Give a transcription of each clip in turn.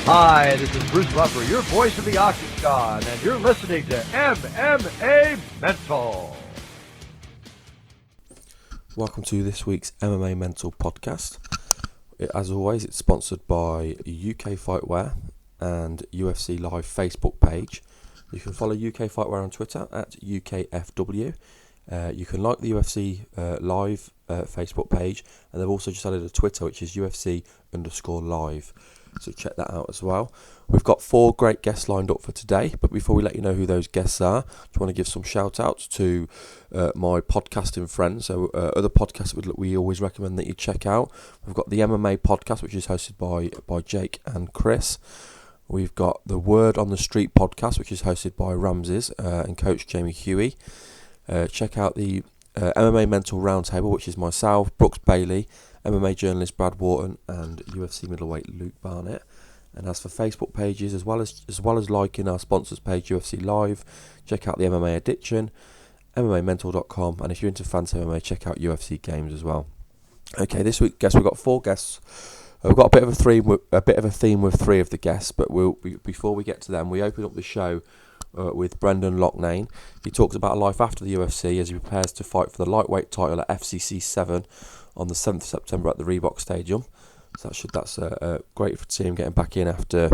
Hi, this is Bruce Buffer, your voice of the Octagon, and you're listening to MMA Mental. Welcome to this week's MMA Mental podcast. As always, it's sponsored by UK Fightwear and UFC Live Facebook page. You can follow UK Fightwear on Twitter at UKFW. You can like the UFC Live Facebook page, and they've also just added a Twitter, which is UFC_live. So check that out as well. We've got 4 great guests lined up for today, but before we let you know who those guests are, I just want to give some shout outs to my podcasting friends. So other podcasts that we always recommend that you check out. We've got the MMA podcast, which is hosted by Jake and Chris. We've got the Word on the Street podcast, which is hosted by Ramses and Coach Jamie Huey. Check out the MMA Mental Roundtable, which is myself, Brooks Bailey, MMA journalist Brad Wharton, and UFC middleweight Luke Barnett. And as for Facebook pages, as well as liking our sponsors page UFC Live, check out the MMA Addiction, MMAmental.com, and if you're into fantasy MMA, check out UFC Games as well. Okay, this week, we've got 4 guests. We've got a bit of a theme with 3 of the guests, but before we get to them, we open up the show with Loughnane. He talks about life after the UFC as he prepares to fight for the lightweight title at FCC 7 on the 7th of September at the Reebok Stadium. So that's great to see him getting back in after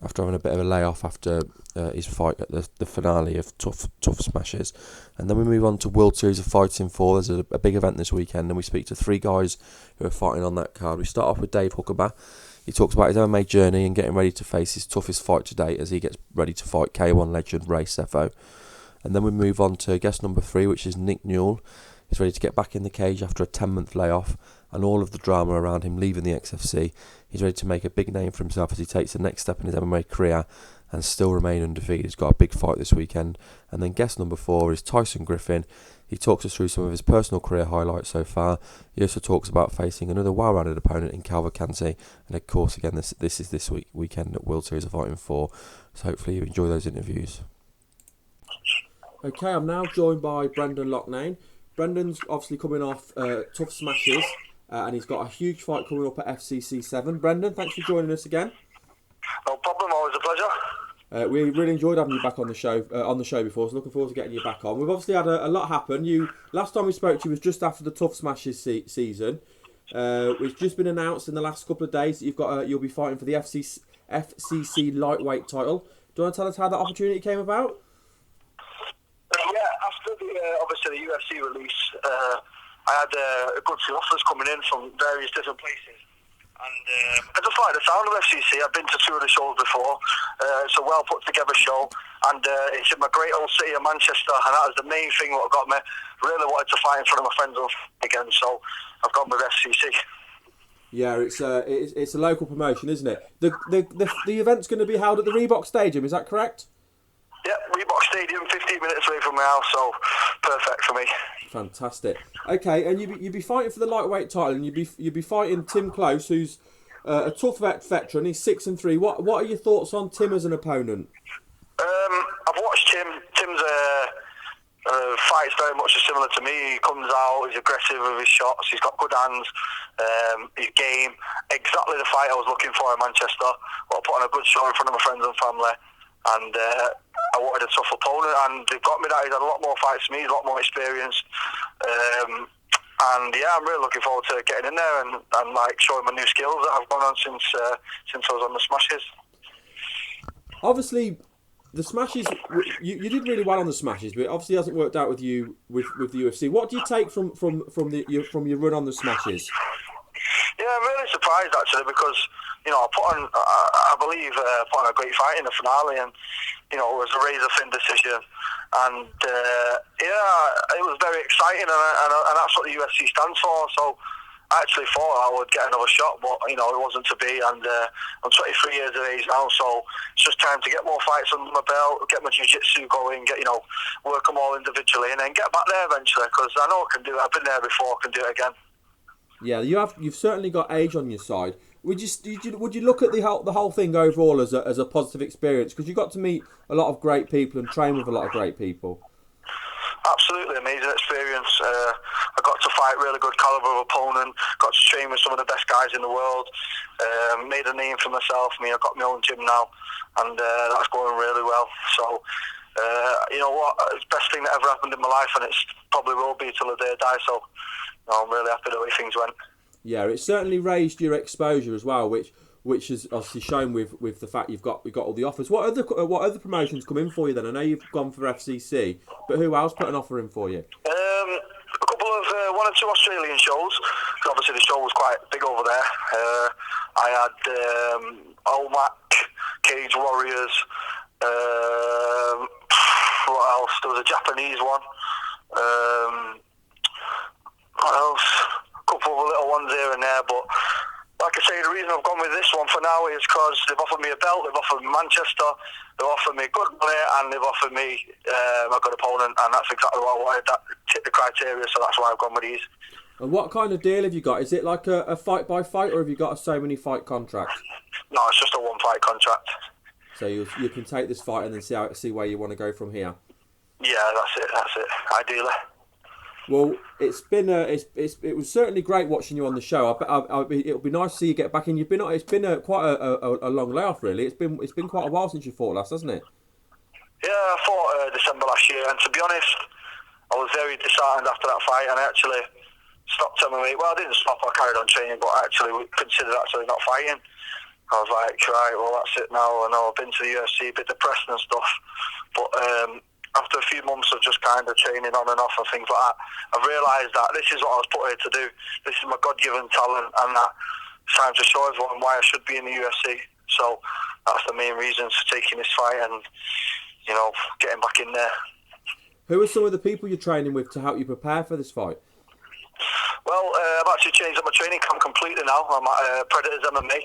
having a bit of a layoff after his fight at the finale of Tough Smashes. And then we move on to World Series of Fighting 4. There's a big event this weekend, and we speak to 3 guys who are fighting on that card. We start off with Dave Huckaba. He talks about his MMA journey and getting ready to face his toughest fight to date as he gets ready to fight K1 legend Ray Sefo. And then we move on to guest number 3, which is Nick Newell. He's ready to get back in the cage after a 10-month layoff and all of the drama around him leaving the XFC. He's ready to make a big name for himself as he takes the next step in his MMA career and still remain undefeated. He's got a big fight this weekend. And then guest number 4 is Tyson Griffin. He talks us through some of his personal career highlights so far. He also talks about facing another well-rounded opponent in Cavalcante. And of course, again, this is this weekend at World Series of Fighting 4. So hopefully you enjoy those interviews. Okay, I'm now joined by Loughnane. Brendan's obviously coming off Tough Smashes, and he's got a huge fight coming up at FCC 7. Brendan, thanks for joining us again. No problem, always a pleasure. We really enjoyed having you back on the show before, so looking forward to getting you back on. We've obviously had a lot happen. Last time we spoke to you was just after the Tough Smashes season. It's just been announced in the last couple of days that you'll be fighting for the FCC lightweight title. Do you want to tell us how that opportunity came about? After obviously the UFC release, I had a good few offers coming in from various different places. And I just like the sound of FCC. I've been to 2 of the shows before. It's a well put together show, and it's in my great old city of Manchester, and that was the main thing that got me. Really wanted to fight in front of my friends again, so I've gone with FCC. Yeah, it's a local promotion, isn't it? The event's going to be held at the Reebok Stadium. Is that correct? Yeah, Reebok Stadium, 15 minutes away from my house, so perfect for me. Fantastic. Okay, and you'd be fighting for the lightweight title, and you'd be fighting Tim Close, who's a tough veteran. He's 6-3. What are your thoughts on Tim as an opponent? I've watched Tim. Tim's fights very much similar to me. He comes out, he's aggressive with his shots, he's got good hands, his game. Exactly the fight I was looking for in Manchester. Well, put on a good show in front of my friends and family. And I wanted a tough opponent, and they've got me that. He's had a lot more fights than me, he's a lot more experience. And yeah, I'm really looking forward to getting in there and showing my new skills that I've gone on since I was on the Smashes. Obviously, the Smashes, you did really well on the Smashes, but it obviously hasn't worked out with you with the UFC. What do you take from your run on the Smashes? Yeah, I'm really surprised actually because I believe put on a great fight in the finale, and it was a razor thin decision, and it was very exciting, and that's what the UFC stands for. So I actually thought I would get another shot, but it wasn't to be. And I'm 23 years of age now, so it's just time to get more fights under my belt, get my jiu-jitsu going, work them all individually, and then get back there eventually. Because I know I can do it. I've been there before. I can do it again. Yeah, you've certainly got age on your side. Would you look at the whole thing overall as a positive experience? Because you got to meet a lot of great people and train with a lot of great people. Absolutely amazing experience. I got to fight, really good caliber of opponent. Got to train with some of the best guys in the world. Made a name for myself. I've got my own gym now, and that's going really well. So, you know what? It's the best thing that ever happened in my life, and it's probably will be till the day I die. So, I'm really happy the way things went. Yeah, it certainly raised your exposure as well, which is obviously shown with the fact you've got all the offers. What other promotions come in for you then? I know you've gone for FCC, but who else put an offer in for you? A couple of one or two Australian shows. Obviously, the show was quite big over there. I had OMAC, Cage Warriors. What else? There was a Japanese one. What else? A couple of little ones here and there, but like I say, the reason I've gone with this one for now is because they've offered me a belt, they've offered me Manchester, they've offered me good money, and they've offered me a good opponent, and that's exactly what I wanted. That ticked the criteria, so that's why I've gone with these. And what kind of deal have you got? Is it like a fight by fight, or have you got a so many fight contract? No, it's just a one fight contract. So you can take this fight and then see where you want to go from here. Yeah, that's it. Ideally. Well, it was certainly great watching you on the show. It'll be nice to see you get back in. It's been quite a long layoff, really. It's been quite a while since you fought last, hasn't it? Yeah, I fought December last year, and to be honest, I was very disheartened after that fight, and I actually stopped MMA. Well, I didn't stop. I carried on training, but I actually considered actually not fighting. I was like, right, well, that's it now. I know I've been to the UFC, a bit depressed and stuff, but after a few months of just kind of training on and off and things like that, I've realised that this is what I was put here to do. This is my God-given talent, and that it's time to show everyone why I should be in the UFC. So that's the main reason for taking this fight and, you know, getting back in there. Who are some of the people you're training with to help you prepare for this fight? Well, I've actually changed up my training camp completely now. I'm at Predators MMA.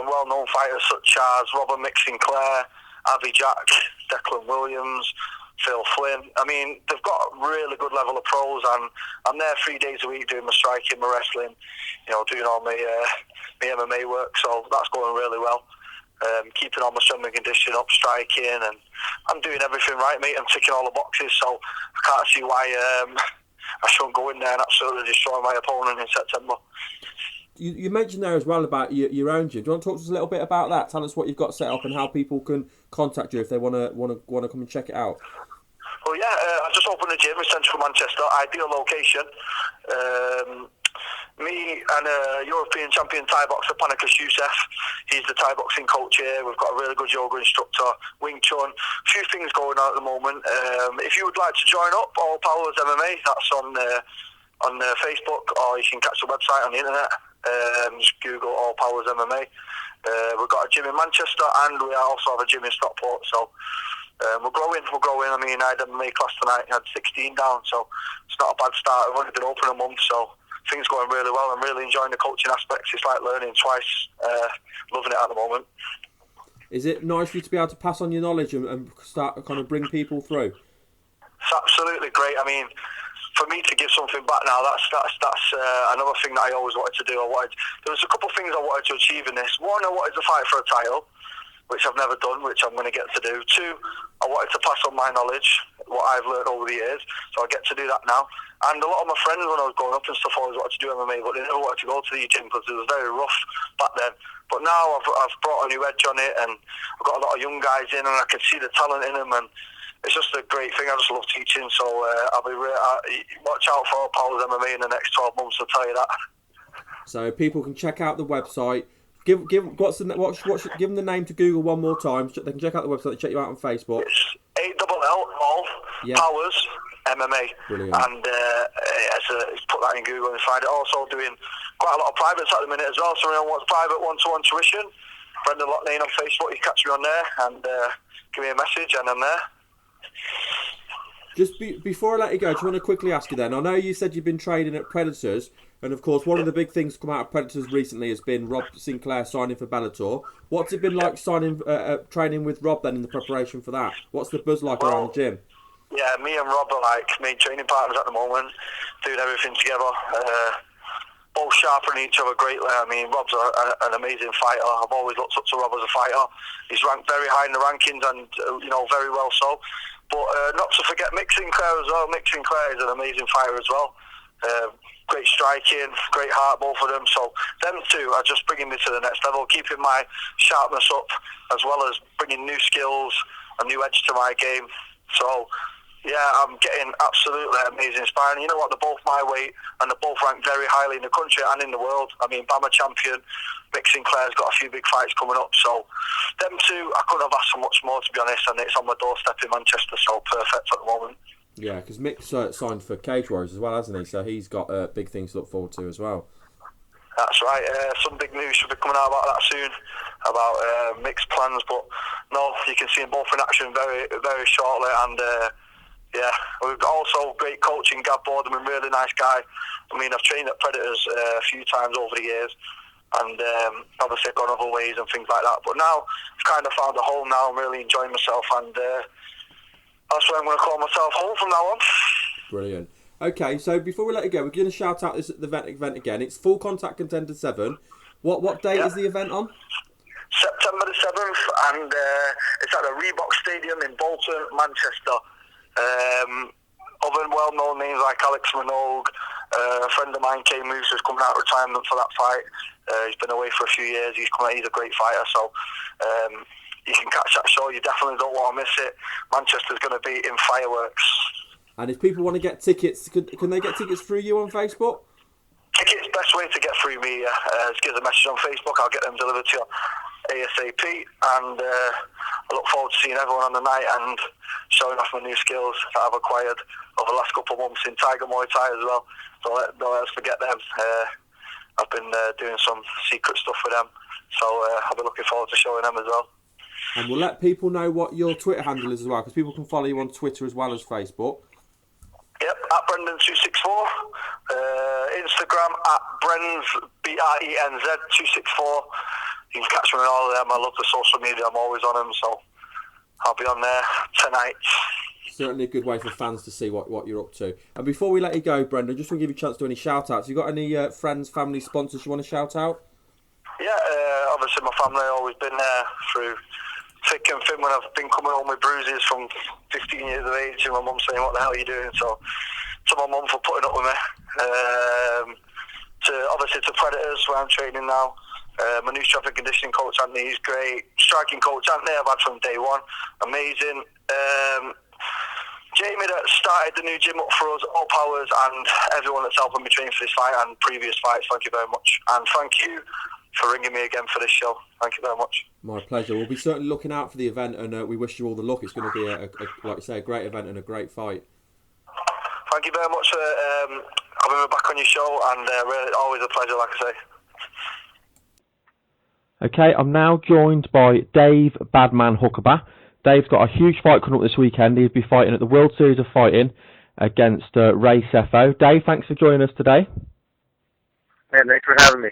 Well-known fighters such as Robert Mick Sinclair, Avi Jack, Declan Williams, Phil Flynn. I mean, they've got a really good level of pros, and I'm there 3 days a week doing my striking, my wrestling, you know, doing all my MMA work. So that's going really well. Keeping all my strength and conditioning up, striking, and I'm doing everything right, mate. I'm ticking all the boxes, so I can't see why I shouldn't go in there and absolutely destroy my opponent in September. You mentioned there as well about your own gym. Do you want to talk to us a little bit about that? Tell us what you've got set up and how people can contact you if they want to come and check it out. Well, yeah, I just opened a gym in central Manchester, ideal location. Me and European champion Thai boxer Panikas Youssef, he's the Thai boxing coach here. We've got a really good yoga instructor, Wing Chun. A few things going on at the moment. If you would like to join up, All Powers MMA, that's on Facebook, or you can catch the website on the internet. Just Google All Powers MMA. We've got a gym in Manchester, and we also have a gym in Stockport. So we're growing. I mean, I had a MMA class tonight. I had 16 down, so it's not a bad start. I've only been open a month, so things going really well. I'm really enjoying the coaching aspects. It's like learning twice. Loving it at the moment. Is it nice for you to be able to pass on your knowledge and start to kind of bring people through? It's absolutely great. I mean, for me to give something back now, that's another thing that I always wanted to do. There was a couple of things I wanted to achieve in this. One, I wanted to fight for a title, which I've never done, which I'm going to get to do. Two, I wanted to pass on my knowledge, what I've learned over the years, so I get to do that now. And a lot of my friends, when I was growing up and stuff, always wanted to do MMA, but they never wanted to go to the gym because it was very rough back then. But now I've brought a new edge on it, and I've got a lot of young guys in, and I can see the talent in them, and it's just a great thing. I just love teaching, so I'll be watch out for All Powers MMA in the next 12 months, I'll tell you that. So people can check out the website. Give them the name to Google one more time. They can check out the website and check you out on Facebook. It's ALL Powers MMA. Brilliant. And put that in Google and find it. Also doing quite a lot of privates at the minute as well. So anyone wants private one-to-one tuition, Brendan Loughnane on Facebook, you catch me on there and give me a message, and I'm there. Just before I let you go, I just want to quickly ask you then. I know you said you've been training at Predators, and of course one of the big things to come out of Predators recently has been Rob Sinclair signing for Bellator. What's it been like training with Rob then in the preparation for that? What's the buzz like around the gym? Yeah, me and Rob are like main training partners at the moment, doing everything together. Both sharpening each other greatly. I mean, Rob's an amazing fighter. I've always looked up to Rob as a fighter. He's ranked very high in the rankings, and very well so. But not to forget Mick Sinclair as well. Mick Sinclair is an amazing fighter as well. Great striking, great heart, both of them. So them two are just bringing me to the next level, keeping my sharpness up, as well as bringing new skills, a new edge to my game. So, yeah, I'm getting absolutely amazing inspiring. You know what? They're both my weight, and they're both ranked very highly in the country and in the world. I mean, Bama champion, Mick Sinclair's got a few big fights coming up. So, them two, I couldn't have asked for much more, to be honest, and it's on my doorstep in Manchester, so perfect at the moment. Yeah, because Mick's signed for Cage Warriors as well, hasn't he? So he's got big things to look forward to as well. That's right. Some big news should be coming out about that soon, about Mick's plans. But no, you can see them both in action very, very shortly. And yeah, we've got also great coaching. Gav Boardman, really nice guy. I mean, I've trained at Predators a few times over the years, and obviously I've gone other ways and things like that. But now I've kind of found a home now. I'm really enjoying myself, and that's why I'm going to call myself home from now on. Brilliant. Okay, so before we let you go, we're going to shout out this event again. It's Full Contact Contender 7. What date is the event on? September the 7th, and it's at the Reebok Stadium in Bolton, Manchester. Other well-known names like Alex Minogue, a friend of mine, Kay Moose, who's coming out of retirement for that fight. He's been away for a few years. He's a great fighter, so you can catch that show. You definitely don't want to miss it. Manchester's going to be in fireworks. And if people want to get tickets, can they get tickets through you on Facebook? Tickets, best way to get through me is give a message on Facebook. I'll get them delivered to you ASAP. And I look forward to seeing everyone on the night and showing off my new skills that I've acquired over the last couple of months in Tiger Muay Thai as well. Don't let us forget them. I've been doing some secret stuff with them. So I'll be looking forward to showing them as well. And we'll let people know what your Twitter handle is as well, because people can follow you on Twitter as well as Facebook. Yep, at Brendan264. Instagram at Brenz, BRENZ264. You can catch me on all of them. I love the social media. I'm always on them, so I'll be on there tonight. Certainly a good way for fans to see what you're up to. And before we let you go, Brendan, just want to give you a chance to do any shout-outs. You got any friends, family, sponsors you want to shout out? Yeah, obviously my family have always been there through thick and thin when I've been coming home with bruises from 15 years of age, and my mum saying, what the hell are you doing? So to my mum for putting up with me. To Predators, where I'm training now. My new strength and conditioning coach, Anthony, he's great. Striking coach, Anthony, I've had from day one. Amazing. Jamie that started the new gym up for us, all powers, and everyone that's helping me train for this fight and previous fights, thank you very much. And thank you for ringing me again for this show. Thank you very much. My pleasure. We'll be certainly looking out for the event, and we wish you all the luck. It's going to be, like you say, a great event and a great fight. Thank you very much for having me back on your show, and really, always a pleasure, like I say. Okay, I'm now joined by Dave Badman Huckaba. Dave's got a huge fight coming up this weekend. He'll be fighting at the World Series of Fighting against Ray Sefo. Dave, thanks for joining us today. Man, thanks for having me.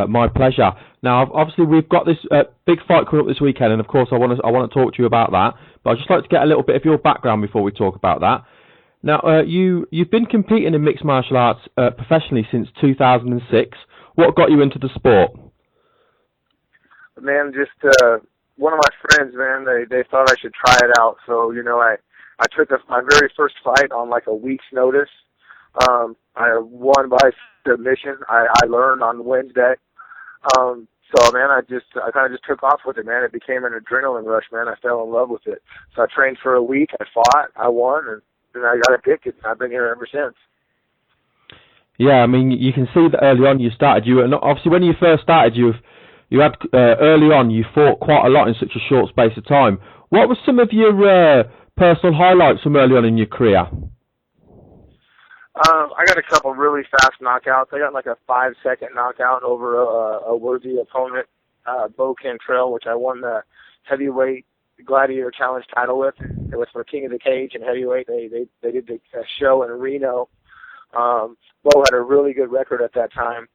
My pleasure. Now, obviously, we've got this big fight coming up this weekend, and of course, I want to talk to you about that. But I'd just like to get a little bit of your background before we talk about that. Now, you've been competing in mixed martial arts professionally since 2006. What got you into the sport? Man, just one of my friends, man, they thought I should try it out. So, I took my very first fight on like a week's notice. I won by submission. I learned on Wednesday. So, man, I kind of just took off with it, man. It became an adrenaline rush, man. I fell in love with it. So I trained for a week. I fought. I won, and then I got addicted. I've been here ever since. Yeah, I mean, you can see that early on you started. Obviously, when you first started, you had early on you fought quite a lot in such a short space of time. What were some of your personal highlights from early on in your career? I got a couple really fast knockouts. I got like a 5-second knockout over a worthy opponent, Bo Cantrell, which I won the heavyweight gladiator challenge title with. It was for King of the Cage and heavyweight. They did the show in Reno. Bo had a really good record at that time.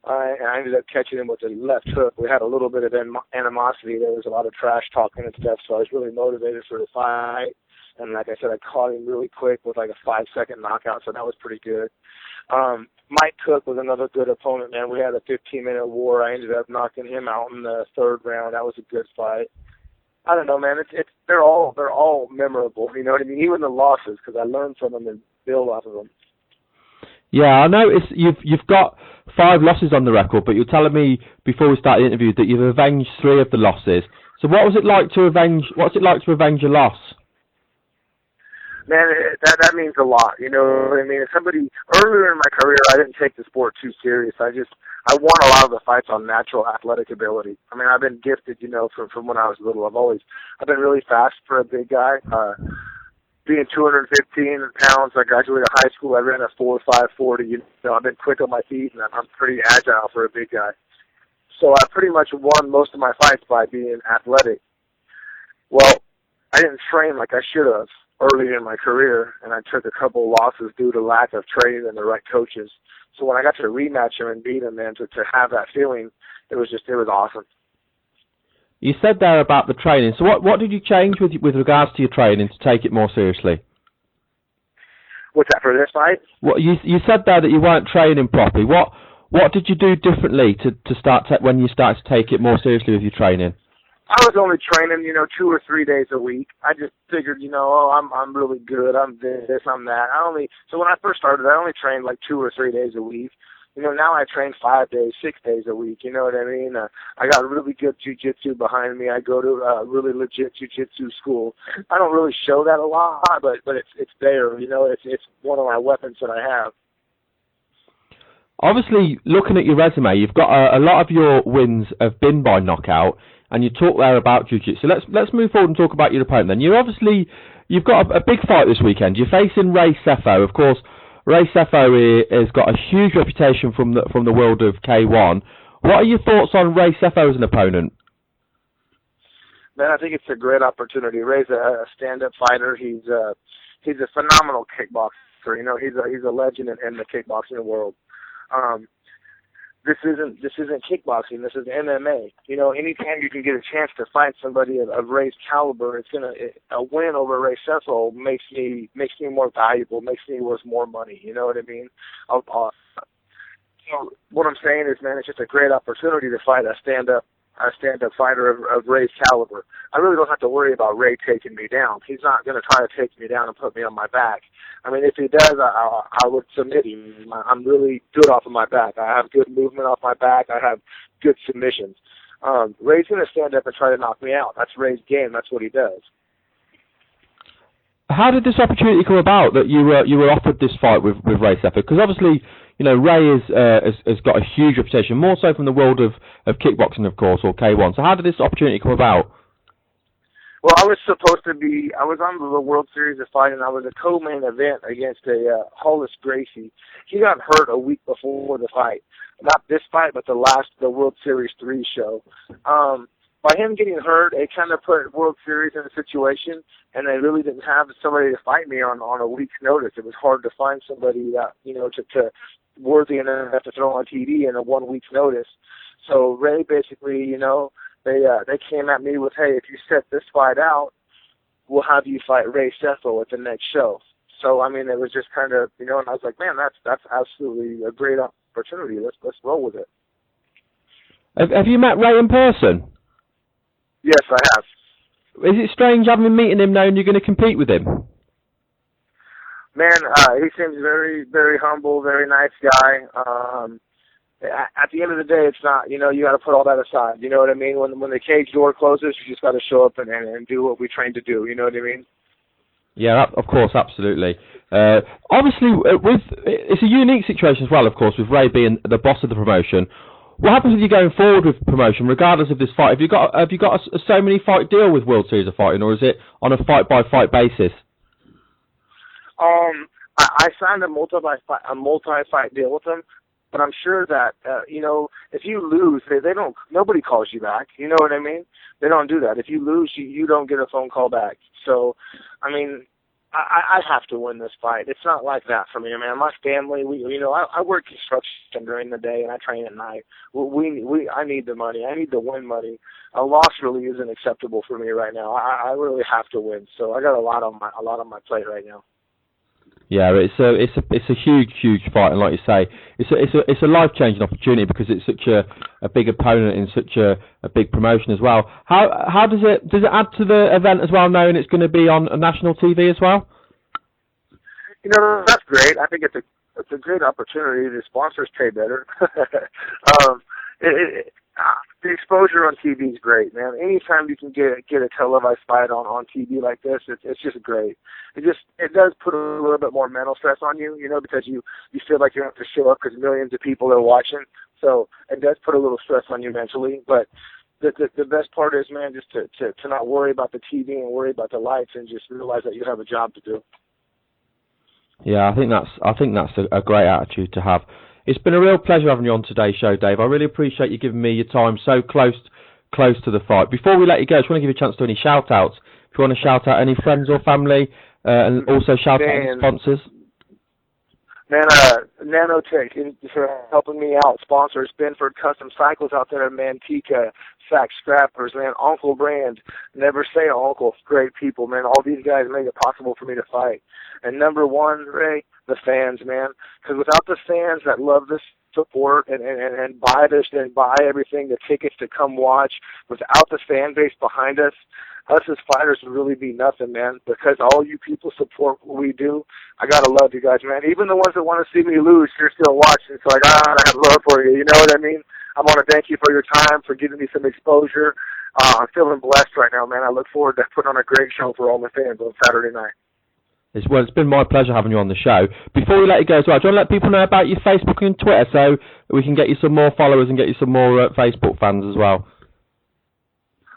And I ended up catching him with a left hook. We had a little bit of animosity. There was a lot of trash talking and stuff, so I was really motivated for the fight. And like I said, I caught him really quick with like a 5-second knockout, so that was pretty good. Mike Cook was another good opponent, man. We had a 15-minute war. I ended up knocking him out in the third round. That was a good fight. I don't know, man. They're all memorable. You know what I mean? Even the losses, because I learned from them and build off of them. Yeah, I noticed you've got 5 losses on the record, but you're telling me before we start the interview that you've avenged 3 of the losses. So what was it like to avenge? What's it like to avenge a loss? Man, that means a lot. You know what I mean? Somebody earlier in my career, I didn't take the sport too serious. I won a lot of the fights on natural athletic ability. I mean, I've been gifted, from when I was little. I've been really fast for a big guy. Being 215 pounds, I graduated high school. I ran a 4.5 40. I've been quick on my feet, and I'm pretty agile for a big guy. So I pretty much won most of my fights by being athletic. Well, I didn't train like I should have early in my career, and I took a couple of losses due to lack of training and the right coaches. So when I got to rematch him and beat him, man, to have that feeling, it was awesome. You said there about the training. So what did you change with regards to your training to take it more seriously? What's that for this fight? Well, you said there that you weren't training properly. What did you do differently to start when you started to take it more seriously with your training? I was only training, 2 or 3 days a week. I just figured, I'm really good. I'm this, I'm that. So when I first started, I only trained like 2 or 3 days a week. Now I train 5 days, 6 days a week. You know what I mean? I got really good jiu-jitsu behind me. I go to a really legit jiu-jitsu school. I don't really show that a lot, but it's there. It's one of my weapons that I have. Obviously, looking at your resume, you've got a lot of your wins have been by knockout, and you talk there about jiu-jitsu. Let's move forward and talk about your opponent then. You've got a big fight this weekend. You're facing Ray Sefo. Of course, Ray Sefo has got a huge reputation from the world of K1. What are your thoughts on Ray Sefo as an opponent? Man, I think it's a great opportunity. Ray's a stand-up fighter. He's a phenomenal kickboxer. He's a legend in the kickboxing world. This isn't kickboxing. This is MMA. Anytime you can get a chance to fight somebody of Ray's caliber, a win over Ray Sefo makes me more valuable, makes me worth more money. You know what I mean? So what I'm saying is, man, it's just a great opportunity to fight a stand-up fighter of Ray's caliber. I really don't have to worry about Ray taking me down. He's not going to try to take me down and put me on my back. I mean, if he does, I would submit him. I'm really good off of my back. I have good movement off my back. I have good submissions. Ray's going to stand up and try to knock me out. That's Ray's game. That's what he does. How did this opportunity come about that you were offered this fight with Ray Sefo? Because obviously, Ray has got a huge reputation, more so from the world of kickboxing, of course, or K1. So how did this opportunity come about? Well, I was on the World Series of Fighting. I was a co-main event against Hollis Gracie. He got hurt a week before the fight. Not this fight, but the World Series 3 show. By him getting hurt, it kind of put World Series in a situation, and they really didn't have somebody to fight me on a week's notice. It was hard to find somebody that, to worthy enough to throw on TV in a 1 week's notice. So Ray basically, they came at me with, hey, if you set this fight out, we'll have you fight Ray Sefo at the next show. So, I mean, it was just kind of, and I was like, man, that's absolutely a great opportunity. Let's roll with it. Have you met Ray in person? Yes, I have. Is it strange having meeting him knowing you're going to compete with him? Man, he seems very, very humble, very nice guy. At the end of the day, it's not, you got to put all that aside. You know what I mean? When the cage door closes, you just got to show up and do what we trained to do. You know what I mean? Yeah, of course, absolutely. Obviously, it's a unique situation as well, of course, with Ray being the boss of the promotion. What happens if you're going forward with promotion, regardless of this fight? Have you got a so many fight deal with World Series of Fighting, or is it on a fight by fight basis? I signed a multi-fight deal with them, but I'm sure that if you lose, nobody calls you back. You know what I mean? They don't do that. If you lose, you don't get a phone call back. So, I mean, I have to win this fight. It's not like that for me, man. My family, I work construction during the day and I train at night. I need the money. I need to win money. A loss really isn't acceptable for me right now. I really have to win. So I got a lot on my plate right now. Yeah, it's a huge fight, and like you say, it's a life-changing opportunity because it's such a big opponent in such a big promotion as well. How does it add to the event as well, knowing it's going to be on national TV as well? That's great. I think it's it's a great opportunity. The sponsors pay better. The exposure on TV is great, man. Anytime you can get a televised fight on TV like this, it's just great. It does put a little bit more mental stress on you, because you feel like you have to show up because millions of people are watching. So it does put a little stress on you mentally. But the best part is, man, just to not worry about the TV and worry about the lights and just realize that you have a job to do. Yeah, I think that's a great attitude to have. It's been a real pleasure having you on today's show, Dave. I really appreciate you giving me your time so close to the fight. Before we let you go, I just want to give you a chance to do any shout-outs. If you want to shout out any friends or family, and also shout out any sponsors. Man, Nanotech for helping me out. Sponsors, Benford Custom Cycles out there in Manteca, Sack Scrappers, man, Uncle Brand, Never Say Uncle, great people, man. All these guys make it possible for me to fight. And number one, Ray, the fans, man. Because without the fans that love this support and buy this and buy everything, the tickets to come watch, without the fan base behind us as fighters would really be nothing, man. Because all you people support what we do, I gotta love you guys, man. Even the ones that want to see me lose, you're still watching. So I have love for you. You know what I mean? I want to thank you for your time, for giving me some exposure. I'm feeling blessed right now, man. I look forward to putting on a great show for all my fans on Saturday night. It's been my pleasure having you on the show. Before we let you go as well, do you want to let people know about your Facebook and Twitter so we can get you some more followers and get you some more Facebook fans as well?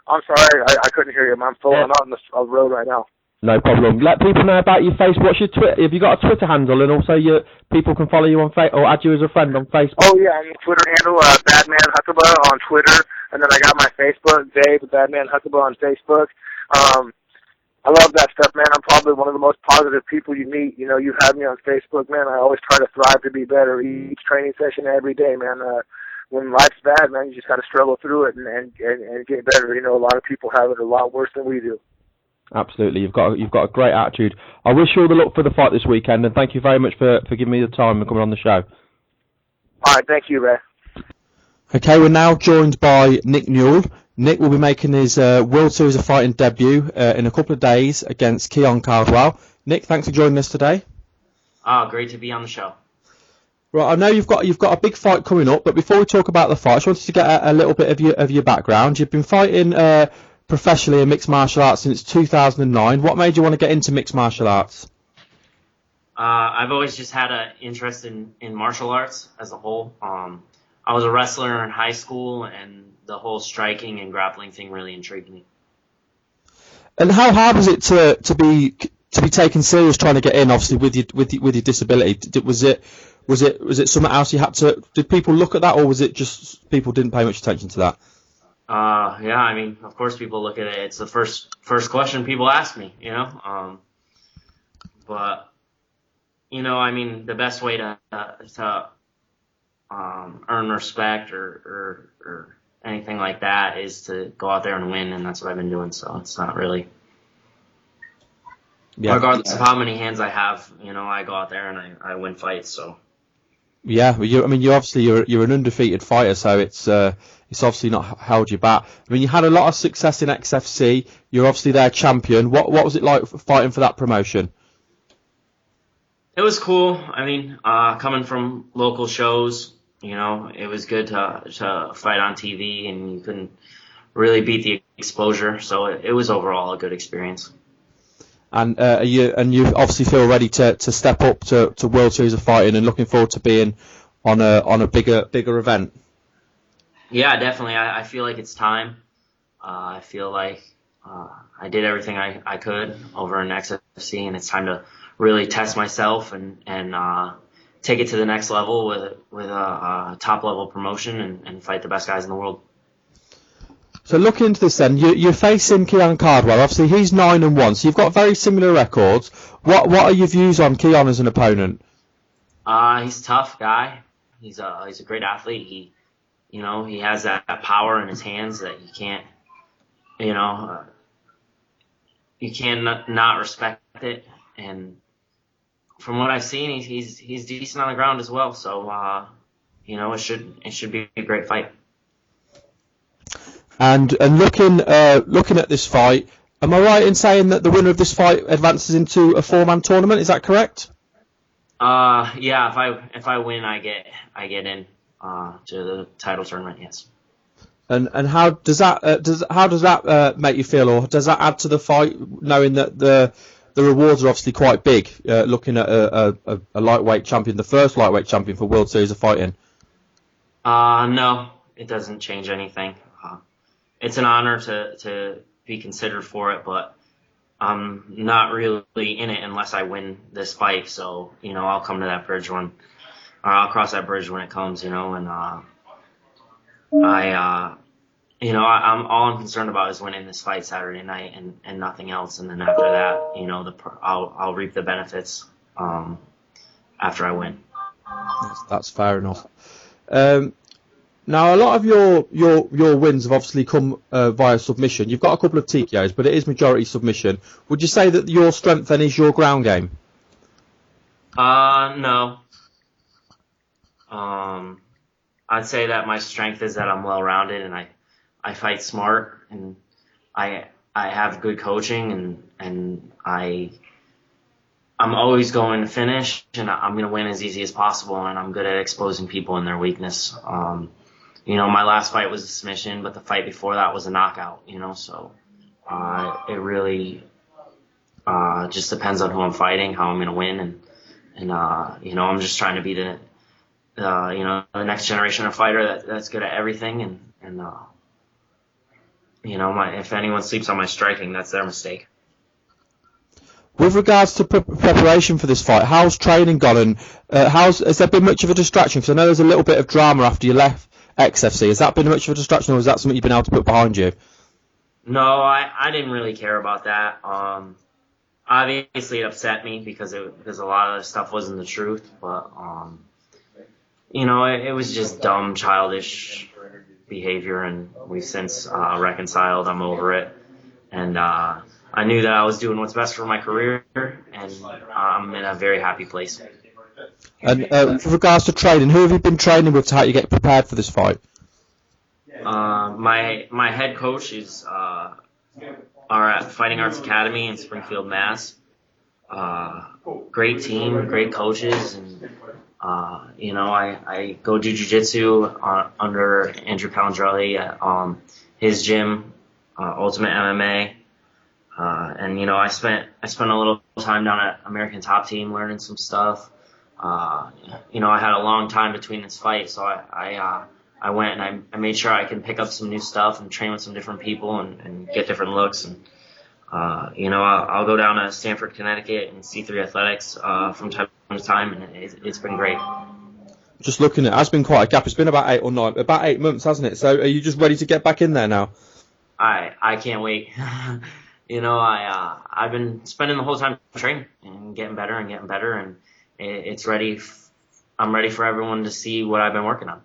I'm sorry, I couldn't hear you. I'm I'm out on the road right now. No problem. Let people know about your Facebook. What's your Twitter? Have you got a Twitter handle, and also people can follow you on Facebook or add you as a friend on Facebook? Oh yeah, and Twitter handle Badman Huckaba on Twitter, and then I got my Facebook, Dave Badman Huckaba on Facebook. I love that stuff, man. I'm probably one of the most positive people you meet. You have me on Facebook, man. I always try to thrive to be better each training session every day, man. When life's bad, man, you just got to struggle through it and get better. A lot of people have it a lot worse than we do. Absolutely. You've got a great attitude. I wish you all the luck for the fight this weekend, and thank you very much for giving me the time and coming on the show. All right, thank you, Ray. Okay, we're now joined by Nick Newell. Nick will be making his World Series of Fighting debut in a couple of days against Keon Cardwell. Nick, thanks for joining us today. Great to be on the show. Right, I know you've got a big fight coming up, but before we talk about the fight, I just wanted to get a little bit of your background. You've been fighting professionally in mixed martial arts since 2009. What made you want to get into mixed martial arts? I've always just had an interest in martial arts as a whole. I was a wrestler in high school, and the whole striking and grappling thing really intrigued me. And how hard was it to be taken serious trying to get in? Obviously, with your disability, was it something else you had to? Did people look at that, or was it just people didn't pay much attention to that? Yeah, I mean, of course people look at it. It's the first question people ask me, but I mean, the best way to earn respect or anything like that is to go out there and win, and that's what I've been doing. So it's not really, regardless of how many hands I have, I go out there and I win fights. So yeah, you're an undefeated fighter, so it's obviously not held you back. I mean, you had a lot of success in XFC. You're obviously their champion. What was it like fighting for that promotion? It was cool. I mean, coming from local shows, it was good to fight on TV, and you couldn't really beat the exposure. So it was overall a good experience. And you obviously feel ready to step up to World Series of Fighting and looking forward to being on a bigger event. Yeah, definitely. I feel like it's time. I feel like I did everything I could over in XFC, and it's time to really test myself and take it to the next level with a top level promotion and fight the best guys in the world. So look into this then. You're facing Keon Cardwell. Obviously, he's 9-1, so you've got very similar records. What are your views on Keon as an opponent? He's a tough guy. He's a great athlete. He has that power in his hands that you can't not respect it. And from what I've seen, he's decent on the ground as well. So it should be a great fight. And looking at this fight, am I right in saying that the winner of this fight advances into a 4-man tournament? Is that correct? Yeah, if I win, I get in to the title tournament. Yes. And how does that make you feel, or does that add to the fight, knowing that the rewards are obviously quite big? Looking at a lightweight champion, the first lightweight champion for World Series of Fighting. No, it doesn't change anything. It's an honor to be considered for it, but I'm not really in it unless I win this fight. So, I'll come to that bridge or I'll cross that bridge when it comes, and I'm all I'm concerned about is winning this fight Saturday night and nothing else. And then after that, I'll reap the benefits after I win. That's fair enough. Now, a lot of your wins have obviously come via submission. You've got a couple of TKOs, but it is majority submission. Would you say that your strength then is your ground game? No. I'd say that my strength is that I'm well-rounded and I fight smart and I have good coaching and I'm always going to finish and I'm going to win as easy as possible, and I'm good at exposing people in their weakness. My last fight was a submission, but the fight before that was a knockout, so it really just depends on who I'm fighting, how I'm going to win, and I'm just trying to be the next generation of fighter that's good at everything, and if anyone sleeps on my striking, that's their mistake. With regards to preparation for this fight, how's training gone, and has there been much of a distraction? Because I know there's a little bit of drama after you left XFC. Has that been much of a distraction, or is that something you've been able to put behind you? No, I didn't really care about that. Obviously, it upset me because a lot of the stuff wasn't the truth, but it was just dumb, childish behavior, and we've since reconciled. I'm over it, and I knew that I was doing what's best for my career, and I'm in a very happy place. And with regards to training, who have you been training with to help you get prepared for this fight? My head coach is are at Fighting Arts Academy in Springfield, Mass. Great team, great coaches, and I go do jiu-jitsu under Andrew Cavalcante at his gym, Ultimate MMA. And I spent a little time down at American Top Team learning some stuff. I had a long time between this fight, so I went and I made sure I can pick up some new stuff and train with some different people and get different looks. And I'll go down to Stamford, Connecticut and C3 Athletics from time to time, and it's been great. Just looking at it, has been quite a gap. It's been about 8 months, hasn't it? So are you just ready to get back in there now? I can't wait. I've been spending the whole time training and getting better, and it's ready. I'm ready for everyone to see what I've been working on.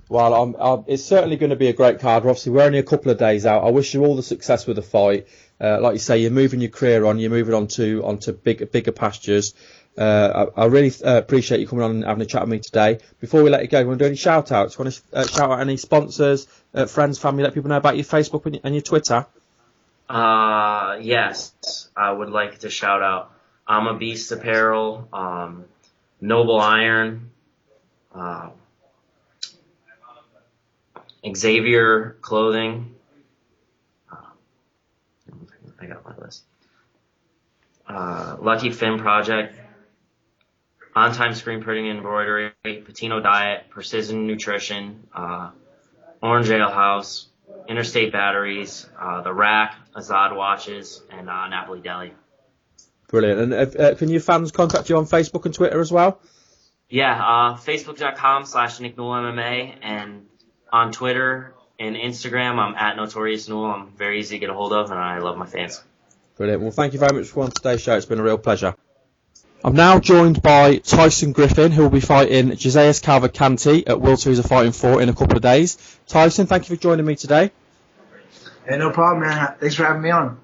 Well, it's certainly going to be a great card. Obviously, we're only a couple of days out. I wish you all the success with the fight. Like you say, you're moving your career on. You're moving onto bigger pastures. I really appreciate you coming on and having a chat with me today. Before we let you go, you want to do any shout-outs? You want to shout out any sponsors, friends, family, let people know about your Facebook and your Twitter? Yes, I would like to shout out I'm a Beast Apparel, Noble Iron, Xavier Clothing. I got my list. Lucky Fin Project, On Time Screen Printing and Embroidery, Patino Diet, Precision Nutrition, Orange Ale House, Interstate Batteries, The Rack, Azad Watches, and Napoli Deli. Brilliant. And can your fans contact you on Facebook and Twitter as well? Yeah, Facebook.com/Nick Newell MMA, and on Twitter and Instagram, I'm at Notorious Newell. I'm very easy to get a hold of, and I love my fans. Brilliant. Well, thank you very much for on today's show. It's been a real pleasure. I'm now joined by Tyson Griffin, who will be fighting Josias Cavalcante at World Series of Fighting 4 in a couple of days. Tyson, thank you for joining me today. Hey, no problem, man. Thanks for having me on.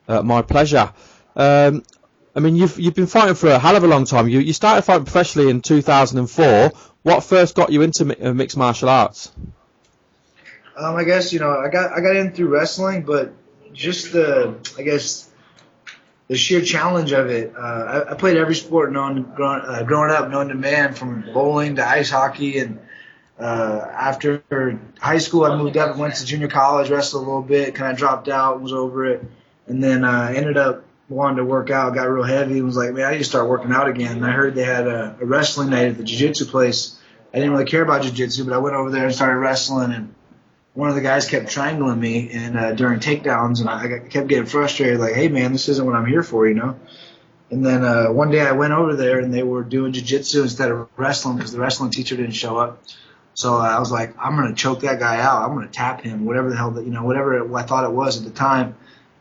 My pleasure. You've been fighting for a hell of a long time. You started fighting professionally in 2004. What first got you into mixed martial arts? I guess I got in through wrestling, but just the the sheer challenge of it. I played every sport growing up, known to man, from bowling to ice hockey. And after high school, I moved up and went to junior college, wrestled a little bit, kind of dropped out, was over it. And then ended up wanting to work out, got real heavy, and was like, man, I need to start working out again. And I heard they had a wrestling night at the jiu-jitsu place. I didn't really care about jiu-jitsu, but I went over there and started wrestling, and one of the guys kept triangling me during takedowns, and I kept getting frustrated, like, hey, man, this isn't what I'm here for, you know? And then one day I went over there, and they were doing jiu-jitsu instead of wrestling because the wrestling teacher didn't show up. So I was like, I'm going to choke that guy out. I'm going to tap him, whatever the hell, whatever I thought it was at the time.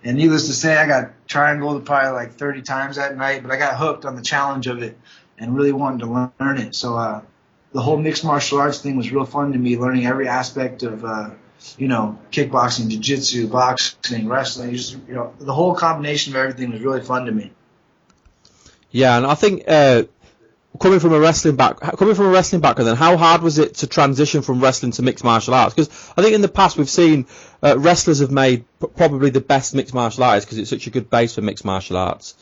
And needless to say, I got triangled probably like 30 times that night, but I got hooked on the challenge of it and really wanted to learn it. So the whole mixed martial arts thing was real fun to me, learning every aspect of, kickboxing, jiu-jitsu, boxing, wrestling. Just, the whole combination of everything was really fun to me. Yeah, and I think coming from a wrestling background, then how hard was it to transition from wrestling to mixed martial arts? Because I think in the past we've seen wrestlers have made probably the best mixed martial arts because it's such a good base for mixed martial arts.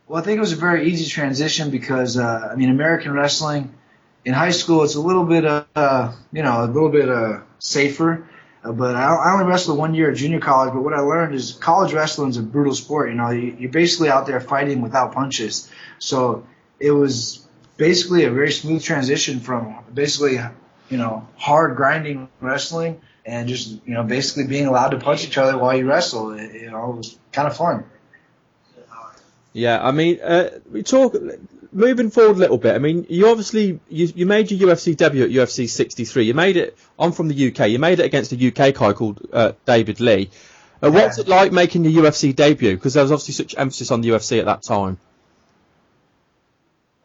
Well, I think it was a very easy transition because American wrestling in high school, it's a little bit safer. But I only wrestled 1 year at junior college. But what I learned is college wrestling is a brutal sport. You're basically out there fighting without punches. So it was basically a very smooth transition from basically, hard grinding wrestling and just, basically being allowed to punch each other while you wrestle. It was kind of fun. Yeah, we talk moving forward a little bit. I mean, you obviously you made your UFC debut at UFC 63. You made it. I'm from the UK. You made it against a UK guy called David Lee. What's it like making your UFC debut? Because there was obviously such emphasis on the UFC at that time.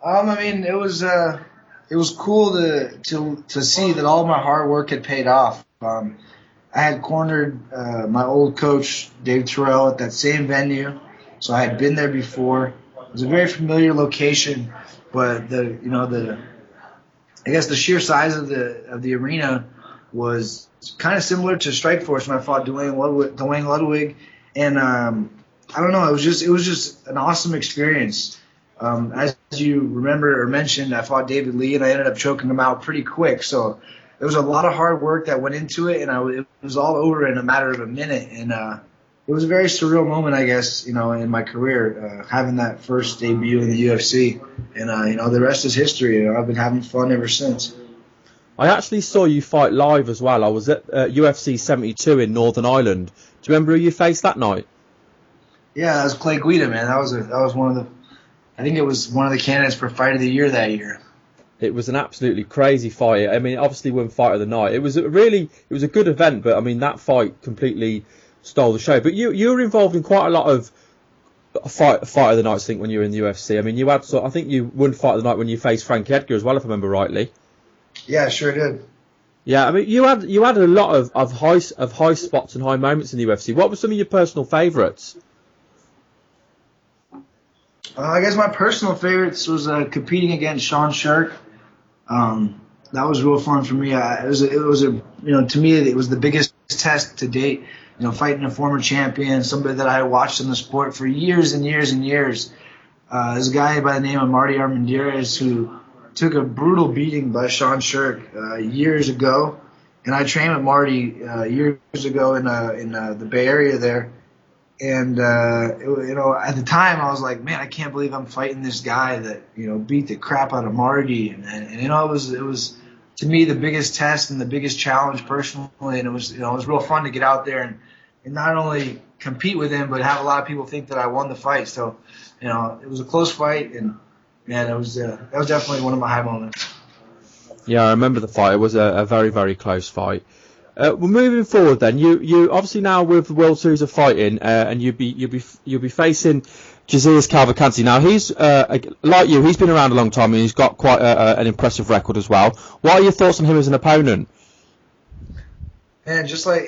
It was cool to see that all my hard work had paid off. I had cornered my old coach Dave Terrell at that same venue, so I had been there before. It was a very familiar location, but the sheer size of the arena was kind of similar to Strikeforce when I fought Dwayne Ludwig, and I don't know, it was just an awesome experience. As you remember or mentioned, I fought David Lee, and I ended up choking him out pretty quick. So there was a lot of hard work that went into it, and it was all over in a matter of a minute. And it was a very surreal moment, I guess, in my career, having that first debut in the UFC. And, the rest is history. I've been having fun ever since. I actually saw you fight live as well. I was at UFC 72 in Northern Ireland. Do you remember who you faced that night? Yeah, that was Clay Guida, man. That was one of the... I think it was one of the candidates for Fight of the Year that year. It was an absolutely crazy fight. I mean, obviously won Fight of the Night. It was a good event, but I mean that fight completely stole the show. But you were involved in quite a lot of fight of the nights, I think, when you were in the UFC. I mean, I think you won Fight of the Night when you faced Frankie Edgar as well, if I remember rightly. Yeah, sure did. Yeah, I mean, you had a lot of high spots and high moments in the UFC. What were some of your personal favourites? I guess my personal favorites was competing against Sean Sherk. That was real fun for me. To me, it was the biggest test to date. Fighting a former champion, somebody that I had watched in the sport for years and years and years. There's a guy by the name of Marty Armendariz who took a brutal beating by Sean Sherk years ago, and I trained with Marty years ago in the Bay Area there. And, at the time I was like, man, I can't believe I'm fighting this guy that, beat the crap out of Marty. And it was to me the biggest test and the biggest challenge personally. And it was real fun to get out there and not only compete with him, but have a lot of people think that I won the fight. So, it was a close fight, and man, that was definitely one of my high moments. Yeah, I remember the fight. It was a very, very close fight. Well, moving forward, then you obviously now with the World Series of Fighting, and you'll be facing Jesus Cavalcante. Now he's like you, he's been around a long time and he's got quite an impressive record as well. What are your thoughts on him as an opponent? And just like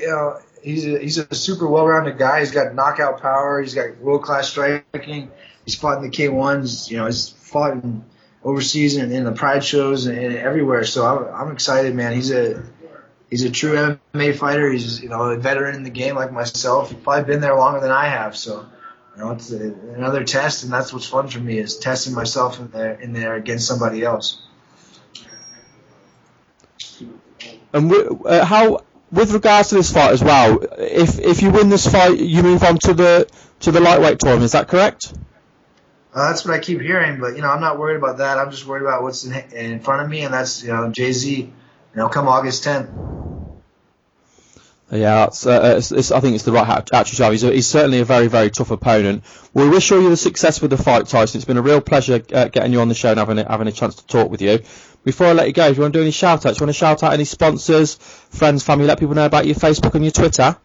he's a super well-rounded guy. He's got knockout power. He's got world-class striking. He's fought in the K1s. He's fought overseas and in the Pride shows and everywhere. So I'm excited, man. He's a true MMA fighter. He's a veteran in the game like myself. He's probably been there longer than I have. So It's another test, and that's what's fun for me is testing myself in there against somebody else. And how, with regards to this fight as well, if you win this fight, you move on to the lightweight tournament. Is that correct? That's what I keep hearing, but I'm not worried about that. I'm just worried about what's in front of me, and that's Jay-Z. Come August 10th. Yeah, I think it's the right attitude to have. He's certainly a very, very tough opponent. We wish you the success with the fight, Tyson. It's been a real pleasure getting you on the show and having a chance to talk with you. Before I let you go, if you want to do any shout-outs, you want to shout out any sponsors, friends, family, let people know about your Facebook and your Twitter?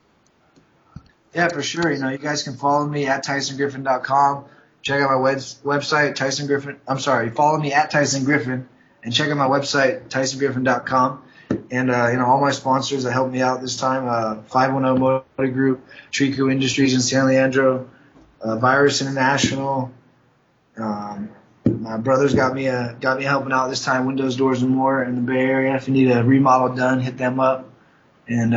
Yeah, for sure. You guys can follow me at TysonGriffin.com. Check out my website, Tyson Griffin. I'm sorry, follow me at Tyson Griffin and check out my website, TysonGriffin.com. And, all my sponsors that helped me out this time, 510 Motor Group, Trico Industries in San Leandro, Virus International. My brothers got me helping out this time, Windows, Doors, and More in the Bay Area. If you need a remodel done, hit them up. And,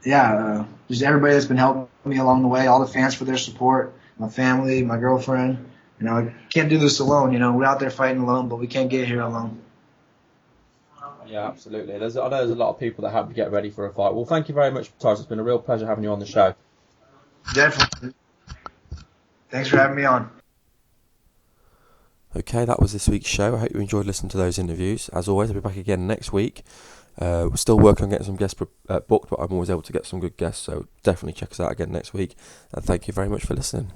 just everybody that's been helping me along the way, all the fans for their support, my family, my girlfriend. I can't do this alone. We're out there fighting alone, but we can't get here alone. Yeah, absolutely. I know there's a lot of people that help you get ready for a fight. Well, thank you very much, Tyson. It's been a real pleasure having you on the show. Definitely. Thanks for having me on. Okay, that was this week's show. I hope you enjoyed listening to those interviews. As always, I'll be back again next week. We're still working on getting some guests booked, but I'm always able to get some good guests, so definitely check us out again next week. And thank you very much for listening.